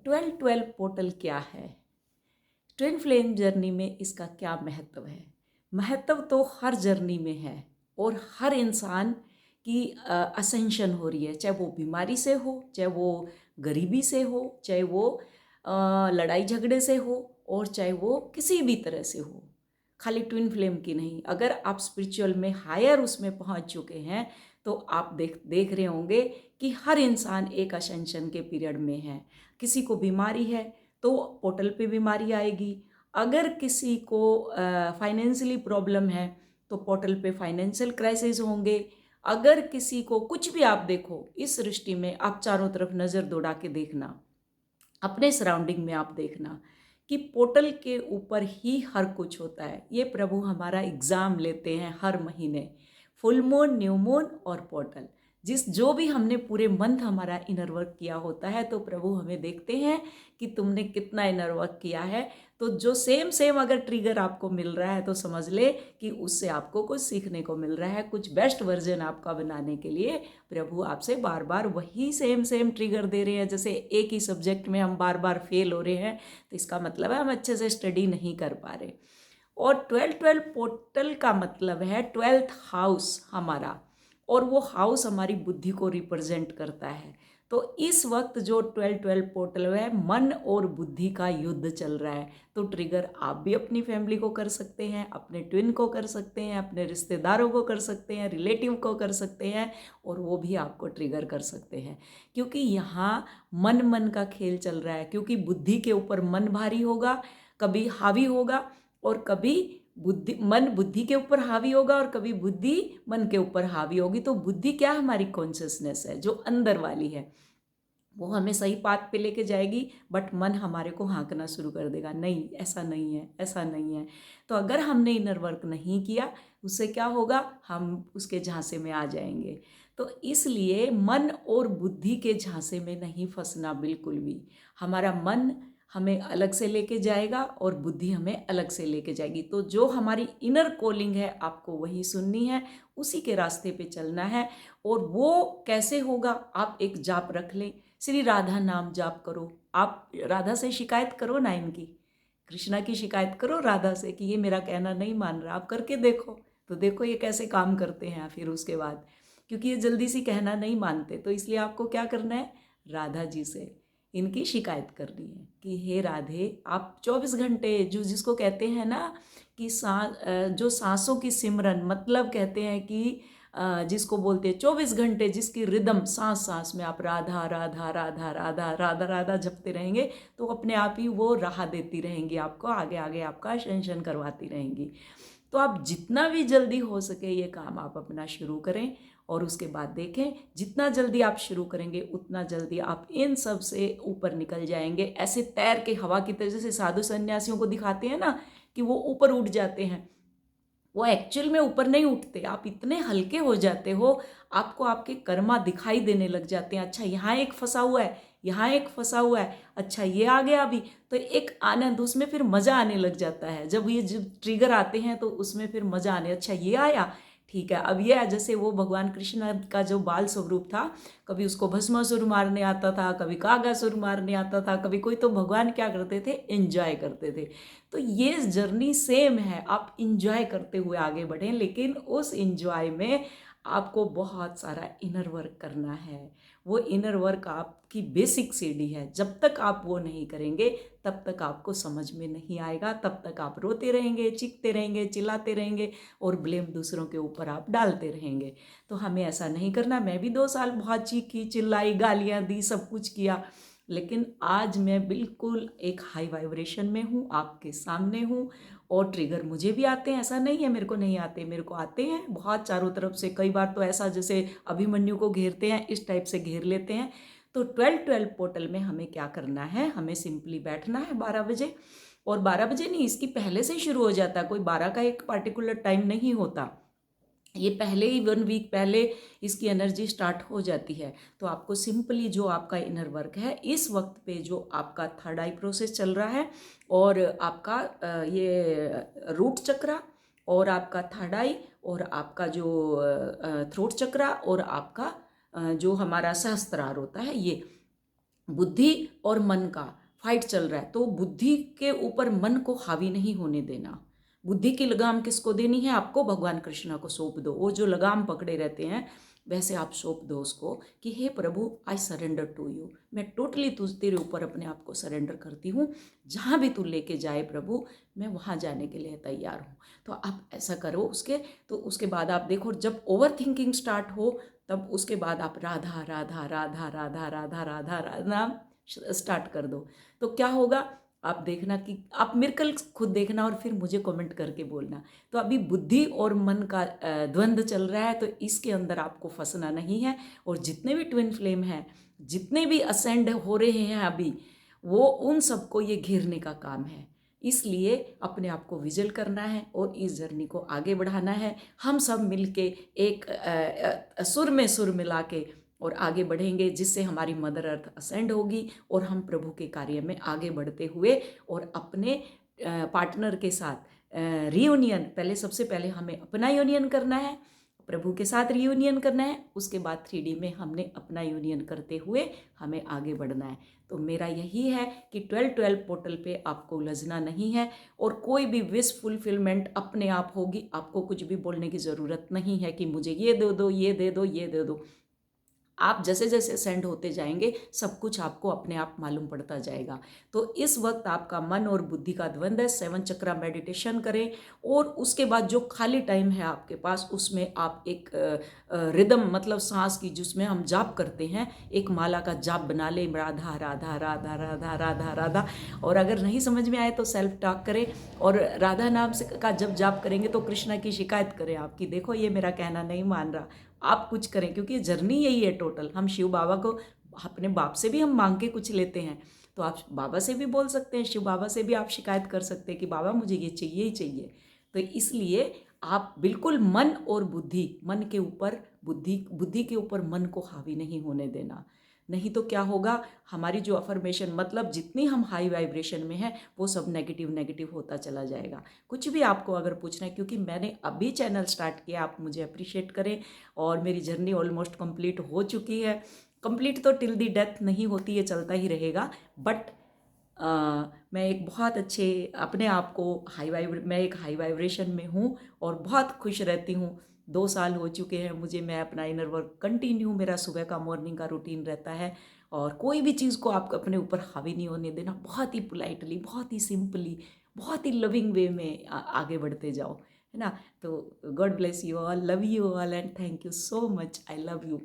12-12 portal क्या है? Twin flame journey में इसका क्या महत्व है? महत्व तो हर जर्नी में है और हर इंसान की असेंशन हो रही है, चाहे वो बीमारी से हो, चाहे वो गरीबी से हो, चाहे वो लड़ाई झगड़े से हो, और चाहे वो किसी भी तरह से हो। खाली ट्विन फ्लेम की नहीं, अगर आप स्पिरिचुअल में हायर उसमें पहुंच चुके हैं तो आप देख रहे होंगे कि हर इंसान एक असेंशन के पीरियड में है। किसी को बीमारी है तो पोर्टल पे बीमारी आएगी, अगर किसी को फाइनेंशियली प्रॉब्लम है तो पोर्टल पे फाइनेंशियल क्राइसिस होंगे, अगर किसी को कुछ भी, आप देखो इस सृष्टि में आप चारों तरफ नज़र दौड़ा के देखना, अपने सराउंडिंग में आप देखना कि पोर्टल के ऊपर ही हर कुछ होता है। ये प्रभु हमारा एग्ज़ाम लेते हैं हर महीने, फुल मून, न्यू मून और पोर्टल। जो भी हमने पूरे मंथ हमारा इनर वर्क किया होता है तो प्रभु हमें देखते हैं कि तुमने कितना इनर वर्क किया है। तो जो सेम अगर ट्रिगर आपको मिल रहा है तो समझ ले कि उससे आपको कुछ सीखने को मिल रहा है, कुछ बेस्ट वर्जन आपका बनाने के लिए प्रभु आपसे बार बार वही सेम ट्रिगर दे रहे हैं। जैसे एक ही सब्जेक्ट में हम बार बार फेल हो रहे हैं तो इसका मतलब है हम अच्छे से स्टडी नहीं कर पा रहे। और 12-12 पोर्टल का मतलब है 12th हाउस हमारा, और वो हाउस हमारी बुद्धि को रिप्रेजेंट करता है। तो इस वक्त जो 12-12 पोर्टल है, मन और बुद्धि का युद्ध चल रहा है। तो ट्रिगर आप भी अपनी फैमिली को कर सकते हैं, अपने ट्विन को कर सकते हैं, अपने रिश्तेदारों को कर सकते हैं, रिलेटिव को कर सकते हैं, और वो भी आपको ट्रिगर कर सकते हैं। क्योंकि यहाँ मन का खेल चल रहा है, क्योंकि बुद्धि के ऊपर मन भारी होगा, कभी हावी होगा, और कभी मन बुद्धि के ऊपर हावी होगा, और कभी बुद्धि मन के ऊपर हावी होगी। तो बुद्धि क्या, हमारी कॉन्शियसनेस है जो अंदर वाली है, वो हमें सही पाथ पे लेके जाएगी, बट मन हमारे को हाँकना शुरू कर देगा, नहीं ऐसा नहीं है, ऐसा नहीं है। तो अगर हमने इनर वर्क नहीं किया, उससे क्या होगा, हम उसके झांसे में आ जाएंगे। तो इसलिए मन और बुद्धि के झांसे में नहीं फंसना बिल्कुल भी। हमारा मन हमें अलग से लेके जाएगा और बुद्धि हमें अलग से लेके जाएगी। तो जो हमारी इनर कॉलिंग है आपको वही सुननी है, उसी के रास्ते पे चलना है। और वो कैसे होगा, आप एक जाप रख लें, श्री राधा नाम जाप करो। आप राधा से शिकायत करो ना, इनकी कृष्णा की शिकायत करो राधा से कि ये मेरा कहना नहीं मान रहा, आप करके देखो तो देखो ये कैसे काम करते हैं। फिर उसके बाद, क्योंकि ये जल्दी से कहना नहीं मानते, तो इसलिए आपको क्या करना है, राधा जी से इनकी शिकायत करनी है कि हे राधे, आप 24 घंटे जिसको कहते हैं ना कि जो सांसों की सिमरन, मतलब कहते हैं कि जिसको बोलते हैं 24 घंटे, जिसकी रिदम सांस सांस में आप राधा राधा राधा राधा राधा राधा जपते रहेंगे तो अपने आप ही वो राह देती रहेंगी आपको, आगे आगे आपका असcension करवाती रहेंगी। तो आप जितना भी जल्दी हो सके ये काम आप अपना शुरू करें, और उसके बाद देखें जितना जल्दी आप शुरू करेंगे उतना जल्दी आप इन सब से ऊपर निकल जाएंगे। ऐसे तैर के हवा की तरह, जैसे साधु सन्यासियों को दिखाते हैं ना कि वो ऊपर उठ जाते हैं, वो एक्चुअल में ऊपर नहीं उठते, आप इतने हल्के हो जाते हो, आपको आपके कर्मा दिखाई देने लग जाते हैं। अच्छा यहाँ एक फंसा हुआ है, यहाँ एक फंसा हुआ है, अच्छा ये आ गया अभी, तो एक आनंद, उसमें फिर मज़ा आने लग जाता है। जब ट्रिगर आते हैं तो उसमें फिर मज़ा आने, अच्छा ये आया, ठीक है अब ये है। जैसे वो भगवान कृष्ण का जो बाल स्वरूप था, कभी उसको भस्मासुर मारने आता था, कभी कागासुर मारने आता था, कभी कोई, तो भगवान क्या करते थे, एंजॉय करते थे। तो ये जर्नी सेम है, आप इंजॉय करते हुए आगे बढ़ें, लेकिन उस इंजॉय में आपको बहुत सारा इनर वर्क करना है। वो इनर वर्क आपकी बेसिक सीढ़ी है, जब तक आप वो नहीं करेंगे तब तक आपको समझ में नहीं आएगा, तब तक आप रोते रहेंगे, चीखते रहेंगे, चिल्लाते रहेंगे, और ब्लेम दूसरों के ऊपर आप डालते रहेंगे। तो हमें ऐसा नहीं करना। मैं भी 2 साल बहुत चीखी, चिल्लाई, गालियाँ दी, सब कुछ किया, लेकिन आज मैं बिल्कुल एक हाई वाइब्रेशन में हूँ, आपके सामने हूँ। और ट्रिगर मुझे भी आते हैं, ऐसा नहीं है मेरे को नहीं आते, मेरे को आते हैं बहुत चारों तरफ से। कई बार तो ऐसा जैसे अभिमन्यु को घेरते हैं इस टाइप से घेर लेते हैं। तो 12-12 पोर्टल में हमें क्या करना है, हमें सिंपली बैठना है 12 बजे, और 12 बजे नहीं, इसकी पहले से ही शुरू हो जाता है, कोई 12 का एक पार्टिकुलर टाइम नहीं होता, ये पहले ही 1 वीक पहले इसकी एनर्जी स्टार्ट हो जाती है। तो आपको सिंपली जो आपका इनर वर्क है, इस वक्त पे जो आपका थर्ड आई प्रोसेस चल रहा है, और आपका ये रूट चक्रा, और आपका थर्ड आई, और आपका जो थ्रोट चक्रा, और आपका जो हमारा सहस्त्रार होता है, ये बुद्धि और मन का फाइट चल रहा है, तो बुद्धि के ऊपर मन को हावी नहीं होने देना। बुद्धि की लगाम किसको देनी है? आपको भगवान कृष्णा को सौंप दो। वो जो लगाम पकड़े रहते हैं वैसे आप सौंप दो उसको कि हे प्रभु, आई सरेंडर टू यू, मैं टोटली तेरे ऊपर अपने आप को सरेंडर करती हूँ। जहाँ भी तू लेके जाए प्रभु, मैं वहाँ जाने के लिए तैयार हूँ। तो आप ऐसा करो तो उसके बाद आप देखो, जब ओवर थिंकिंग स्टार्ट हो तब उसके बाद आप राधा राधा राधा राधा राधा राधा राधा नाम स्टार्ट कर दो। तो क्या होगा, आप देखना कि आप मिरेकल खुद देखना और फिर मुझे कमेंट करके बोलना। तो अभी बुद्धि और मन का द्वंद्व चल रहा है, तो इसके अंदर आपको फंसना नहीं है। और जितने भी ट्विन फ्लेम हैं, जितने भी असेंड हो रहे हैं अभी, वो उन सबको ये घेरने का काम है। इसलिए अपने आप को विजुअल करना है और इस जर्नी को आगे बढ़ाना है। हम सब मिलके एक सुर में सुर मिला के और आगे बढ़ेंगे, जिससे हमारी मदर अर्थ असेंड होगी और हम प्रभु के कार्य में आगे बढ़ते हुए और अपने पार्टनर के साथ रियूनियन, पहले सबसे पहले हमें अपना यूनियन करना है, प्रभु के साथ रियूनियन करना है, उसके बाद 3D में हमने अपना यूनियन करते हुए हमें आगे बढ़ना है। तो मेरा यही है कि 12-12 पोर्टल पे आपको उलझना नहीं है और कोई भी विश फुलफिलमेंट अपने आप होगी। आपको कुछ भी बोलने की ज़रूरत नहीं है कि मुझे ये दे दो, ये दे दो, ये दे दो। आप जैसे जैसे सेंड होते जाएंगे सब कुछ आपको अपने आप मालूम पड़ता जाएगा। तो इस वक्त आपका मन और बुद्धि का द्वंद्व है। 7 चक्रा मेडिटेशन करें और उसके बाद जो खाली टाइम है आपके पास, उसमें आप एक रिदम, मतलब सांस की, जिसमें हम जाप करते हैं, एक माला का जाप बना लें, राधा राधा राधा राधा राधा राधा। और अगर नहीं समझ में आए तो सेल्फ टॉक करें और राधा नाम से का जब जाप करेंगे तो कृष्णा की शिकायत करें आपकी, देखो ये मेरा कहना नहीं मान रहा। आप कुछ करें, क्योंकि जर्नी यही है टोटल। हम शिव बाबा को, अपने बाप से भी हम मांग के कुछ लेते हैं, तो आप बाबा से भी बोल सकते हैं, शिव बाबा से भी आप शिकायत कर सकते हैं कि बाबा मुझे ये चाहिए ही चाहिए। तो इसलिए आप बिल्कुल मन और बुद्धि, मन के ऊपर बुद्धि, बुद्धि के ऊपर मन को हावी नहीं होने देना। नहीं तो क्या होगा, हमारी जो अफर्मेशन, मतलब जितनी हम हाई वाइब्रेशन में हैं, वो सब नेगेटिव नेगेटिव होता चला जाएगा। कुछ भी आपको अगर पूछना है, क्योंकि मैंने अभी चैनल स्टार्ट किया, आप मुझे अप्रिशिएट करें। और मेरी जर्नी ऑलमोस्ट कंप्लीट हो चुकी है। कंप्लीट तो टिल दी डेथ नहीं होती, ये चलता ही रहेगा। बट मैं एक बहुत अच्छे अपने आप को मैं एक हाई वाइब्रेशन में हूँ और बहुत खुश रहती हूँ। 2 साल हो चुके हैं मुझे, मैं अपना इनर वर्क कंटिन्यू, मेरा सुबह का मॉर्निंग का रूटीन रहता है। और कोई भी चीज़ को आप अपने ऊपर हावी नहीं होने देना, बहुत ही पोलाइटली, बहुत ही सिंपली, बहुत ही लविंग वे में आगे बढ़ते जाओ, है ना। तो God bless you all, love you all and thank you so much, I love you.